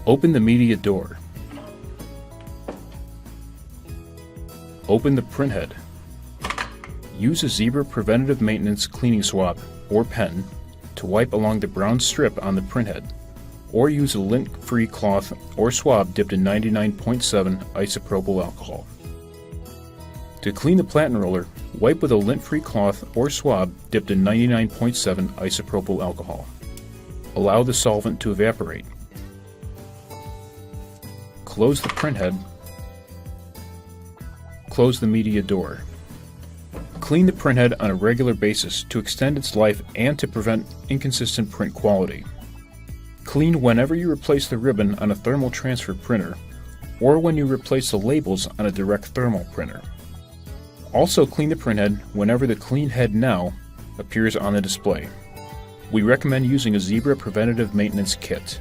Open the media door. Open the printhead. Use a Zebra Preventative Maintenance cleaning swab or pen to wipe along the brown strip on the printhead, or use a lint-free cloth or swab dipped in 99.7 isopropyl alcohol. To clean the Platen roller, wipe with a lint-free cloth or swab dipped in 99.7 isopropyl alcohol. Allow the solvent to evaporate. Close the printhead. Close the media door. Clean the printhead on a regular basis to extend its life and to prevent inconsistent print quality. Clean whenever you replace the ribbon on a thermal transfer printer, or when you replace the labels on a direct thermal printer. Also clean the printhead whenever the Clean Head Now appears on the display. We recommend using a Zebra Preventative Maintenance Kit.